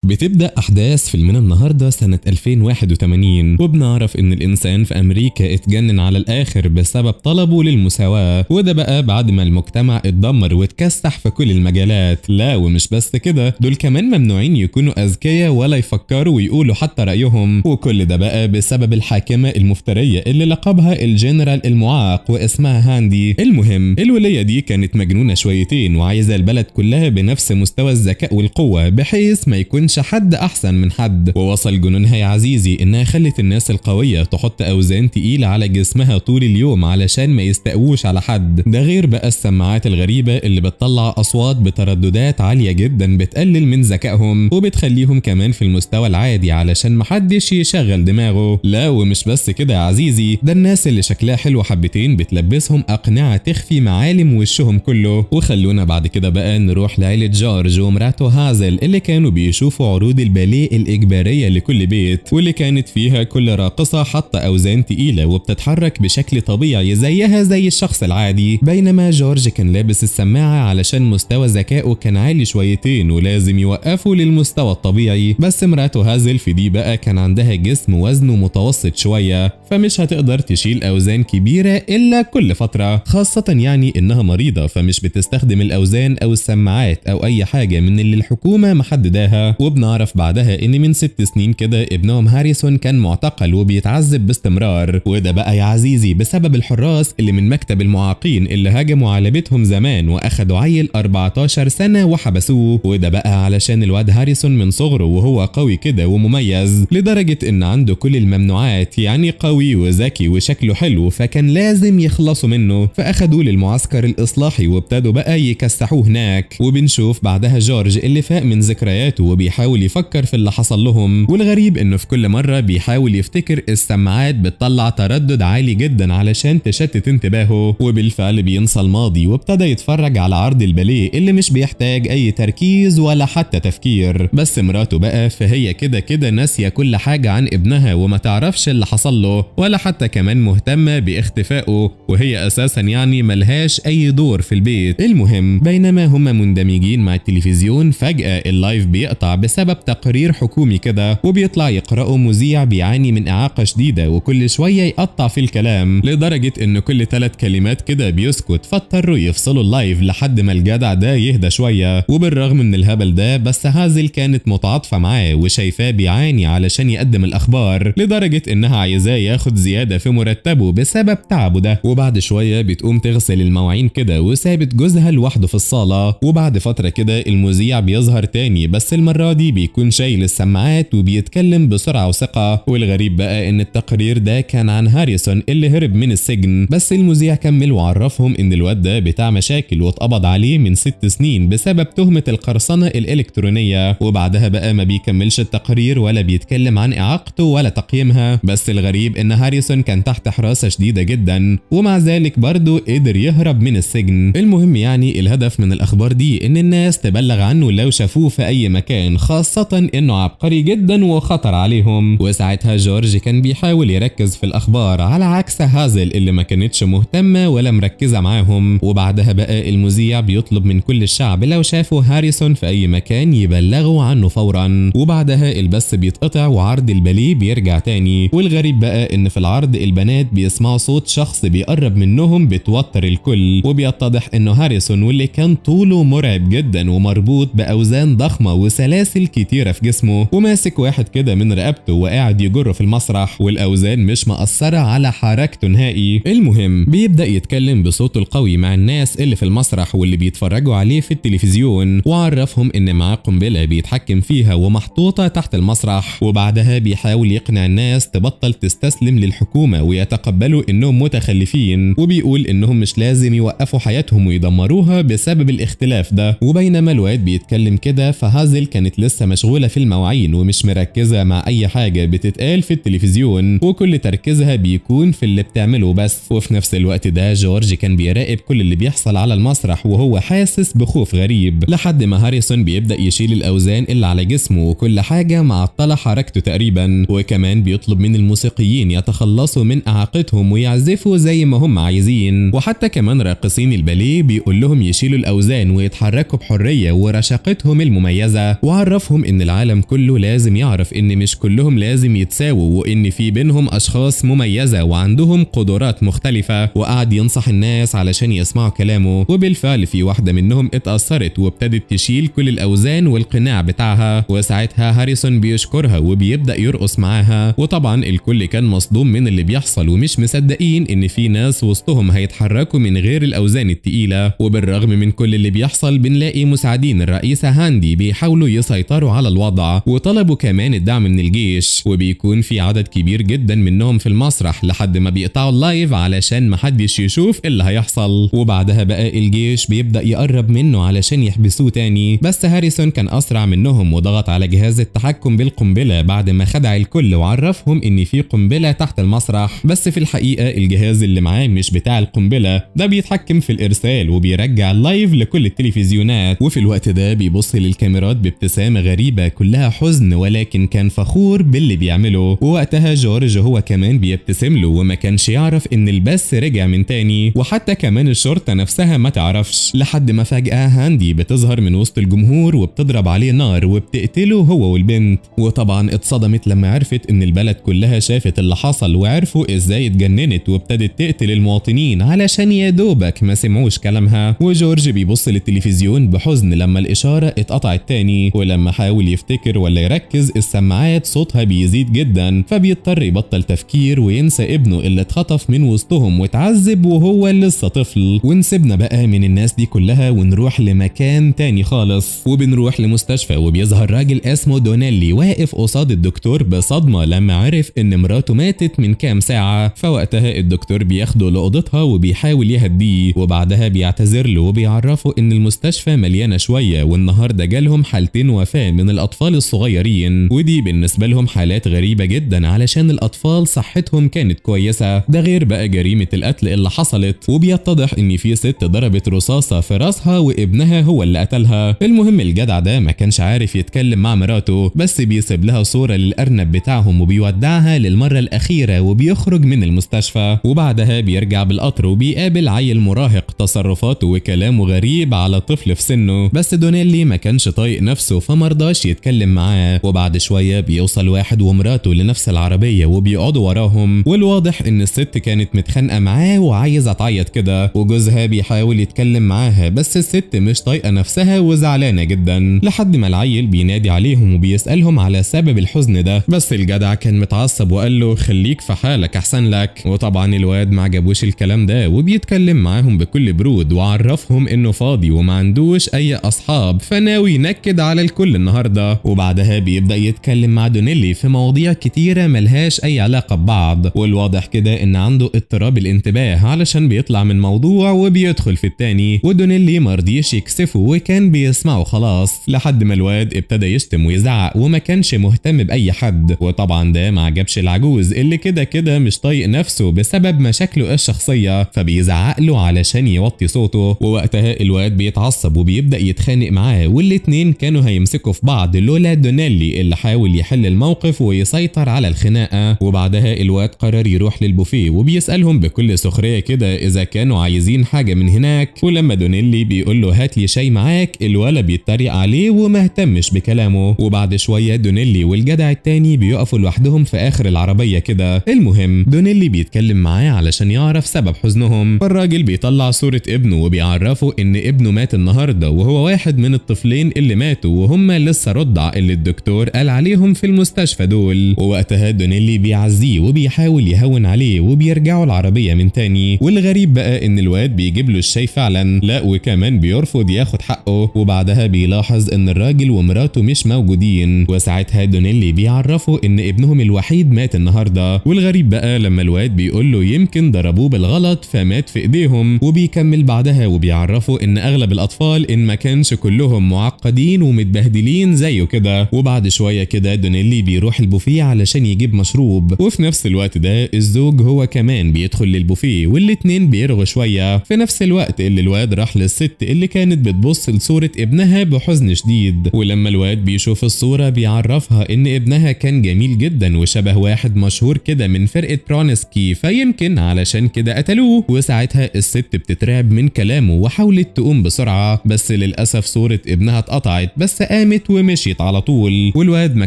بتبدأ أحداث فيلمنا النهاردة سنة 2081، وبنعرف إن الإنسان في أمريكا اتجنن على الآخر بسبب طلبه للمساواة، وده بقى بعد ما المجتمع اتدمر واتكسح في كل المجالات. لا ومش بس كده، دول كمان ممنوعين يكونوا أذكياء ولا يفكروا ويقولوا حتى رأيهم، وكل ده بقى بسبب الحاكمة المفترية اللي لقبها الجنرال المعاق واسمها هاندي. المهم الولية دي كانت مجنونة شويتين وعايزة البلد كلها بنفس مستوى الذكاء والقوة بحيث ما يكونش حد احسن من حد. ووصل جنونها يا عزيزي انها خلت الناس القوية تحط اوزان تقيلة على جسمها طول اليوم علشان ما يستقوش على حد. ده غير بقى السماعات الغريبة اللي بتطلع اصوات بترددات عالية جدا بتقلل من ذكائهم وبتخليهم كمان في المستوى العادي علشان محدش يشغل دماغه. لا ومش بس كده يا عزيزي، ده الناس اللي شكلها حلو حبتين بتلبسهم اقنعة تخفي معالم وشهم كله. وخلونا بعد كده بقى نروح لعيلة جورج ومراته هازل اللي كانوا بيشوفوا عروض الباليه الإجبارية لكل بيت، واللي كانت فيها كل راقصة حاطة أوزان تقيلة وبتتحرك بشكل طبيعي زيها زي الشخص العادي، بينما جورج كان لابس السماعة علشان مستوى ذكائه كان عالي شويتين ولازم يوقفه للمستوى الطبيعي. بس مراته هازل في دي بقى كان عندها جسم وزنه متوسط شوية، فمش هتقدر تشيل أوزان كبيرة إلا كل فترة، خاصة يعني إنها مريضة فمش بتستخدم الأوزان أو السماعات أو أي حاجة من اللي الحكومة محدداها. وبنعرف بعدها إن من 6 سنين كده ابنهم هاريسون كان معتقل وبيتعذب باستمرار، وده بقى يا عزيزي بسبب الحراس اللي من مكتب المعاقين اللي هاجموا على بيتهم زمان وأخدوا عيل 14 سنة وحبسوه. وده بقى علشان الواد هاريسون من صغره وهو قوي كده ومميز لدرجة إن عنده كل الممنوعات، يعني قوي وذكي وشكله حلو، فكان لازم يخلصوا منه، فأخدوه للمعسكر الإصلاحي وابتدوا بقى يكسحوه هناك. وبنشوف بعدها جورج اللي فاق من ذكرياته وبيحاول يفكر في اللي حصل لهم، والغريب إنه في كل مرة بيحاول يفتكر السماعات بتطلع تردد عالي جدا علشان تشتت انتباهه. وبالفعل بينسى الماضي وابتدى يتفرج على عرض الباليه اللي مش بيحتاج أي تركيز ولا حتى تفكير. بس مراته بقى فهي كده كده ناسية كل حاجة عن ابنها وما تعرفش اللي حصل له ولا حتى كمان مهتمة باختفائه، وهي أساسا يعني ملهاش أي دور في البيت. المهم بينما هم مندمجين مع التلفزيون فجأة اللايف بيقطع بسبب تقرير حكومي كده، وبيطلع يقرأه مذيع بيعاني من إعاقة شديدة وكل شوية يقطع في الكلام لدرجة إن كل 3 كلمات كده بيسكت، فاضطروا يفصلوا اللايف لحد ما الجدع ده يهدى شوية. وبالرغم من الهبل ده بس هازل كانت متعاطفة معاه وشايفاه بيعاني علشان يقدم الأخبار لدرجة إنها عايزاه ياخد زيادة في مرتبه بسبب تعبه ده. وبعد شوية بتقوم تغسل المواعين كده وسابت جوزها لوحده في الصالة. وبعد فترة كده المذيع بيظهر تاني بس المرة دي بيكون شايل السماعات وبيتكلم بسرعة وثقة. والغريب بقى إن التقرير ده كان عن هاريسون اللي هرب من السجن، بس المذيع كمل وعرفهم إن الواد ده بتاع مشاكل واتقبض عليه من 6 سنين بسبب تهمة القرصنة الإلكترونية. وبعدها بقى ما بيكملش التقرير ولا بيتكلم عن إعاقته ولا تقييمها. بس الغريب إن هاريسون كان تحت حراسة شديدة جدا ومع ذلك برضه قدر يهرب من السجن. المهم يعني الهدف من الأخبار دي إن الناس تبلغ عنه لو شافوه في أي مكان، خاصة إنه عبقري جدا وخطر عليهم. وساعتها جورج كان بيحاول يركز في الأخبار على عكس هازل اللي ما كانتش مهتمة ولا مركزة معاهم. وبعدها بقى المذيع بيطلب من كل الشعب لو شافوا هاريسون في أي مكان يبلغوا عنه فورا. وبعدها البث بيتقطع وعرض الباليه بيرجع تاني. والغريب بقى إن في العرض البنات بيسمعوا صوت شخص بيقرب منهم بتوتر الكل، وبيتضح إنه هاريسون واللي كان طوله مرعب جدا ومربوط بأوزان ضخمة وسلاسل كتيرة في جسمه وماسك واحد كده من رقبته وقاعد يجره في المسرح، والأوزان مش مأثرة على حركته نهائي. المهم بيبدأ يتكلم بصوته القوي مع الناس اللي في المسرح واللي بيتفرجوا عليه في التلفزيون، وعرفهم إن معاه قنبلة بيتحكم فيها ومحطوطة تحت المسرح. وبعدها بيحاول يقنع الناس تبطل تستسلم للحكومة ويتقبلوا إنهم متخلفين، وبيقول إنهم مش لازم يوقفوا حياتهم ويدمروها بسبب الاختلاف ده. وبينما الواد بيتكلم كده فهازل كانت لسه مشغولة في المواعين ومش مركزة مع أي حاجة بتتقال في التلفزيون، وكل تركيزها بيكون في اللي بتعمله بس. وفي نفس الوقت ده جورج كان بيراقب كل اللي بيحصل على المسرح وهو حاسس بخوف غريب لحد ما هاريسون بيبدأ يشيل الأوزان اللي على جسمه وكل حاجة معطلة حركته تقريبا. وكمان بيطلب من الموسيقيين يتخلصوا من إعاقتهم ويعزفوا زي ما هم عايزين، وحتى كمان راقصين الباليه بيقول لهم يشيلوا الأوزان ويتحركوا بحرية ورشاقتهم المميزة. وبيعرفهم ان العالم كله لازم يعرف ان مش كلهم لازم يتساووا وان في بينهم اشخاص مميزة وعندهم قدرات مختلفة، وقعد ينصح الناس علشان يسمعوا كلامه. وبالفعل في واحدة منهم اتأثرت وابتدت تشيل كل الاوزان والقناع بتاعها، وساعتها هاريسون بيشكرها وبيبدأ يرقص معاها. وطبعا الكل كان مصدوم من اللي بيحصل ومش مصدقين ان في ناس وسطهم هيتحركوا من غير الاوزان التقيلة. وبالرغم من كل اللي بيحصل بنلاقي مساعدين الرئيسة هاندي بيحاولوا يسيطروا على الوضع، وطلبوا كمان الدعم من الجيش، وبيكون في عدد كبير جدا منهم في المسرح لحد ما بيقطعوا اللايف علشان محدش يشوف اللي هيحصل. وبعدها بقى الجيش بيبدأ يقرب منه علشان يحبسوه تاني، بس هاريسون كان اسرع منهم وضغط على جهاز التحكم بالقنبلة بعد ما خدع الكل وعرفهم ان في قنبلة تحت المسرح. بس في الحقيقة الجهاز اللي معاه مش بتاع القنبلة، ده بيتحكم في الارسال وبيرجع اللايف لكل التلفزيونات. وفي الوقت ده بيبص للكاميرات بابتسامة غريبة كلها حزن، ولكن كان فخور باللي بيعمله. ووقتها جورج هو كمان بيبتسم له وما كانش يعرف ان البث رجع من تاني، وحتى كمان الشرطة نفسها ما تعرفش، لحد ما فجأة هاندي بتظهر من وسط الجمهور وبتضرب عليه نار وبتقتله هو والبنت. وطبعا اتصدمت لما عرفت ان البلد كلها شافت اللي حصل وعرفوا ازاي اتجننت وابتدت تقتل المواطنين علشان يا دوبك ما سمعوش كلامها. وجورج بيبص للتلفزيون بحزن لما الاشارة اتقطعت تاني، ولما حاول يفتكر ولا يركز السماعات صوتها بيزيد جدا، فبيضطر يبطل تفكير وينسى ابنه اللي اتخطف من وسطهم واتعذب وهو لسه طفل. ونسيبنا بقى من الناس دي كلها ونروح لمكان تاني خالص، وبنروح لمستشفى وبيظهر راجل اسمه دونيلي واقف قصاد الدكتور بصدمة لما عرف ان مراته ماتت من كام ساعة. فوقتها الدكتور بياخده لأوضتها وبيحاول يهديه، وبعدها بيعتذر له وبيعرفه ان المستشفى مليانة شوية والنهارده جالهم حالتين وفاة من الاطفال الصغيرين، ودي بالنسبة لهم حالات غريبة جدا علشان الاطفال صحتهم كانت كويسة. ده غير بقى جريمة القتل اللي حصلت، وبيتضح ان في ست ضربت رصاصة في راسها وابنها هو اللي قتلها. المهم الجدع ده ما كانش عارف يتكلم مع مراته، بس بيسيب لها صورة للأرنب بتاعهم وبيودعها للمرة الأخيرة وبيخرج من المستشفى. وبعدها بيرجع بالقطر وبيقابل عيل مراهق تصرفاته وكلامه غريب على طفل في سنه، بس دونيلي ما كانش طايق نفسه فمرضاش يتكلم معاه. وبعد شوية بيوصل واحد ومراته لنفس العربية وبيقعدوا وراهم، والواضح ان الست كانت متخانقة معاه وعايزة تعيط كده، وجوزها بيحاول يتكلم معاها بس الست مش طايقة نفسها وزعلانة جدا، لحد ما العيل بينادي عليهم وبيسألهم على سبب الحزن ده. بس الجدع كان متعصب وقال له خليك في حالك احسن لك. وطبعا الواد ما عجبوش الكلام ده وبيتكلم معاهم بكل برود وعرفهم انه فاضي وما عندوش اي اصحاب فناوي ينكد على الكل النهارده. وبعدها بيبدأ يتكلم مع دونيلي في مواضيع كتيرة ملهاش اي علاقة ببعض، والواضح كده ان عنده اضطراب الانتباه علشان بيطلع من موضوع وبيدخل في التاني، ودونيلي مرضيش يكسفه وكان بيسمعه خلاص، لحد ما الواد ابتدى يشتم ويزعق وما كانش مهتم بأي حد. وطبعا ده ما عجبش العجوز اللي كده مش طايق نفسه بسبب مشاكله الشخصية، فبيزعق له علشان يوطي صوته. ووقتها الواد بيتعصب وبيبدأ يتخانق معاه، والاتنين كانوا هيمسكوا في بعض لولا دونيلي اللي حاول يحل الموقف ويسيطر على الخناقة. وبعدها الواد قرر يروح للبوفيه وبيسألهم بكل سخرية كده إذا كانوا عايزين حاجة من هناك، ولما دونيلي بيقول له هات لي شاي معاك الولد بيتريق عليه وما اهتمش بكلامه. وبعد شوية دونيلي والجدع التاني بيقفوا لوحدهم في آخر العربية كده. المهم دونيلي بيتكلم معاه علشان يعرف سبب حزنهم، فالراجل بيطلع صورة ابنه وبيعرفه إن ابنه مات النهاردة وهو واحد من الطفلين اللي ماتوا وهم لسه رضع اللي الدكتور قال عليهم في المستشفى دول. ووقتها دونيلي بيعزيه وبيحاول يهون عليه وبيرجعوا العربية من تاني. والغريب بقى إن الواد بيجيب له الشاي فعلا، لا وكمان بيرفض ياخد حقه. وبعدها بيلاحظ إن الراجل ومراته مش موجودين، وساعتها دونيلي بيعرفه إن ابنهم الوحيد مات النهارده. والغريب بقى لما الواد بيقول له يمكن ضربوه بالغلط فمات في ايديهم، وبيكمل بعدها وبيعرفه ان اغلب الاطفال ان ما كانش كلهم معقدين ومتبهدلين زيه كده. وبعد شويه كده دونيلي بيروح البوفيه علشان يجيب مشروب، وفي نفس الوقت ده الزوج هو كمان بيدخل للبوفيه والاتنين بيرغوا شويه في نفس الوقت اللي الواد راح للست اللي كانت بتبص لصوره ابنها بحزن شديد. ولما الواد بيشوف الصوره بيعرفها ان ابنها كان جميل جدا وشبه واحد مشهور كده من فرقه برونسكي فيمكن علشان كده قتلوه. وساعتها الست بتترعب من كلامه وحاولت تقوم بسرعه، بس للاسف صوره ابنها اتقطعت، بس قامت قامت ومشيت على طول، والواد ما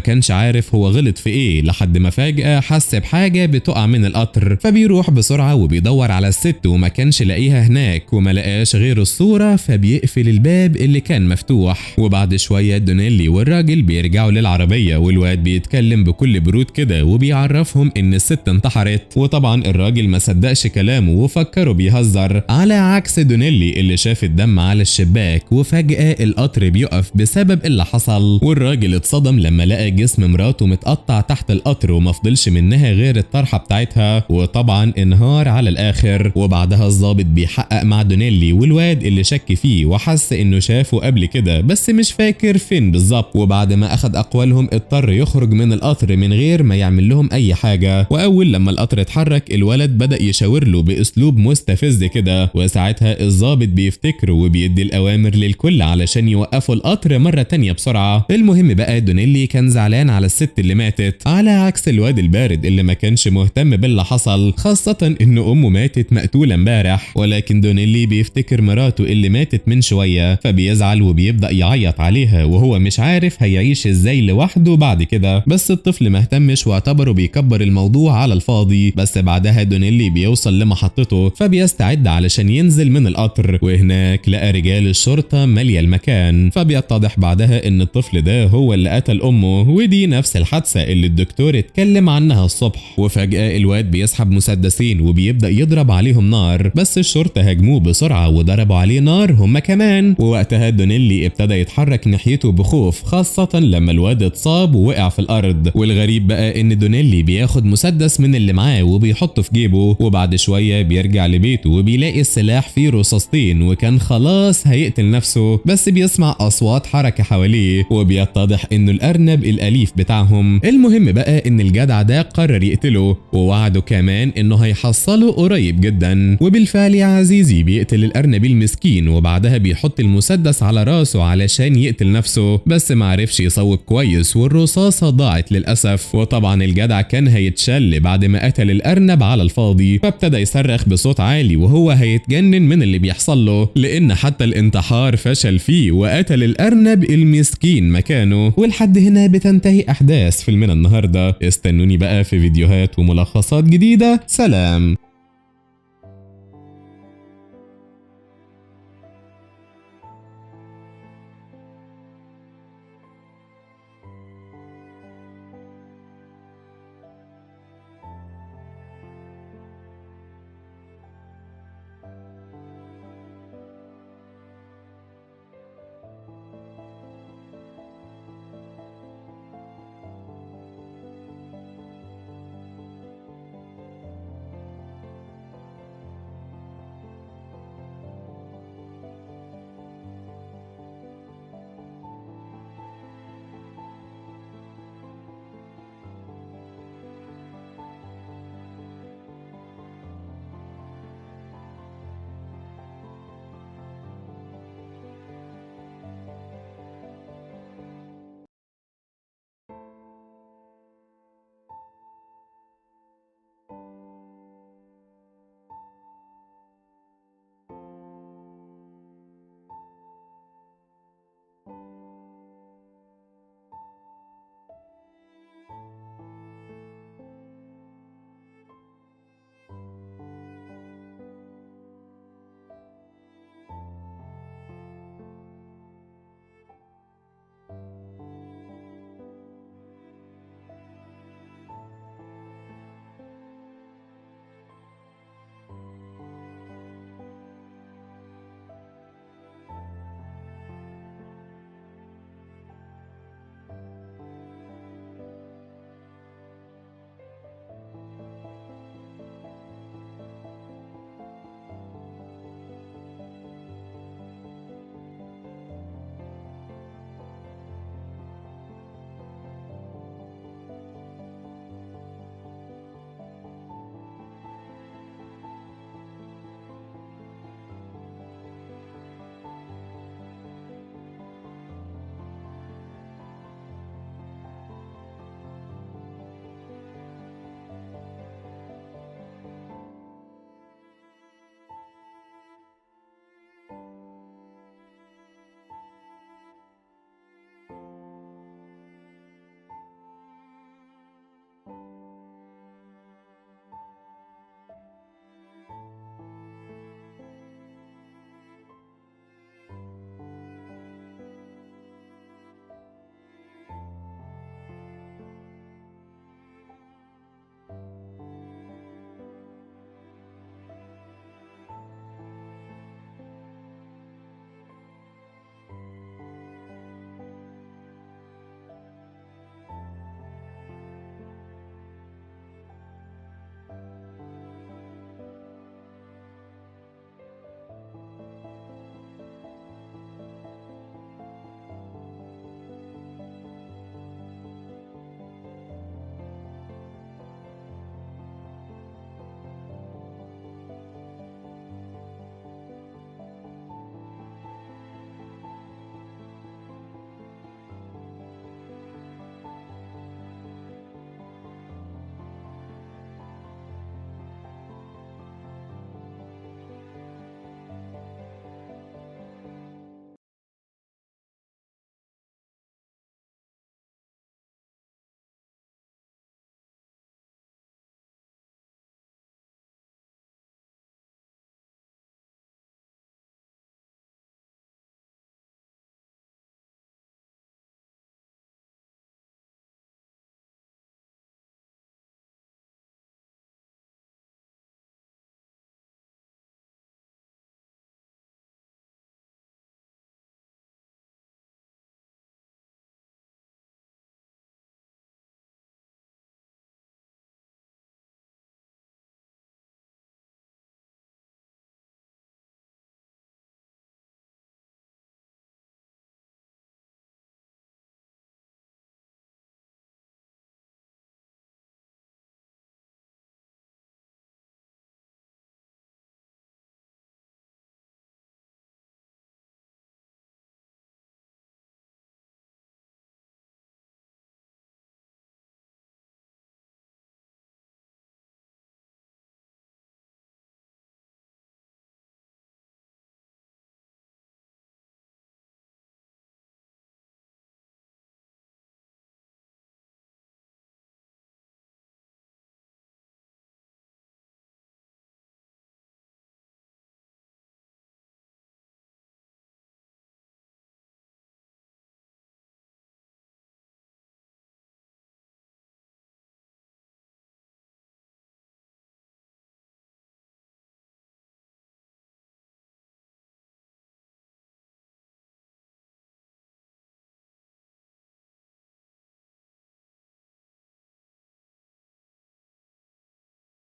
كانش عارف هو غلط في ايه لحد ما فجأة حس بحاجة بتقع من القطر، فبيروح بسرعة وبيدور على الست وما كانش لاقيها هناك وما لقاش غير الصورة، فبيقفل الباب اللي كان مفتوح. وبعد شوية دونيلي والراجل بيرجعوا للعربية، والواد بيتكلم بكل برود كده وبيعرفهم ان الست انتحرت. وطبعا الراجل ما صدقش كلامه وفكره بيهزر، على عكس دونيلي اللي شاف الدم على الشباك. وفجأة القطر بيقف بسبب اللي حصل، والراجل اتصدم لما لقى جسم مراته متقطع تحت القطر وما فضلش منها غير الطرحة بتاعتها، وطبعا انهار على الاخر. وبعدها الضابط بيحقق مع دونيلي والواد اللي شك فيه وحس انه شافه قبل كده بس مش فاكر فين بالظبط. وبعد ما اخد اقوالهم اضطر يخرج من القطر من غير ما يعمل لهم اي حاجة. واول لما القطر اتحرك الولد بدأ يشاور له باسلوب مستفز كده، وساعتها الضابط بيفتكره وبيدي الاوامر للكل علشان يوقفوا القطر مرة تانية بسرعة. المهم بقى دونيلي كان زعلان على الست اللي ماتت، على عكس الواد البارد اللي ما كانش مهتم باللي حصل، خاصة ان امه ماتت مقتولة امبارح. ولكن دونيلي بيفتكر مراته اللي ماتت من شوية، فبيزعل وبيبدأ يعيط عليها وهو مش عارف هيعيش ازاي لوحده بعد كده. بس الطفل ما اهتمش واعتبره بيكبر الموضوع على الفاضي. بس بعدها دونيلي بيوصل لمحطته فبيستعد علشان ينزل من القطر، وهناك لقى رجال الشرطة مالية المكان. فبيتضح بعدها ان الطفل ده هو اللي قتل امه، ودي نفس الحادثة اللي الدكتور اتكلم عنها الصبح. وفجأة الواد بيسحب مسدسين وبيبدأ يضرب عليهم نار، بس الشرطة هاجموه بسرعة وضربوا عليه نار هم كمان. ووقتها دونيلي ابتدى يتحرك ناحيته بخوف، خاصة لما الواد اتصاب ووقع في الارض. والغريب بقى ان دونيلي بياخد مسدس من اللي معاه وبيحطه في جيبه، وبعد شوية بيرجع لبيته وبيلاقي السلاح فيه رصاصتين وكان خلاص هيقتل نفسه، بس بيسمع اصوات حركة حواليه وبيتضح انه الارنب الاليف بتاعهم. المهم بقى ان الجدع ده قرر يقتله ووعده كمان انه هيحصله قريب جدا. وبالفعل يا عزيزي بيقتل الارنب المسكين، وبعدها بيحط المسدس على راسه علشان يقتل نفسه، بس معرفش يصوب كويس والرصاصة ضاعت للأسف. وطبعا الجدع كان هيتشل بعد ما قتل الارنب على الفاضي، فابتدى يصرخ بصوت عالي وهو هيتجنن من اللي بيحصل له، لان حتى الانتحار فشل فيه وقتل الارنب المسكين مكانه. ولحد هنا بتنتهي احداث فيلمنا النهارده. استنوني بقى في فيديوهات وملخصات جديدة. سلام.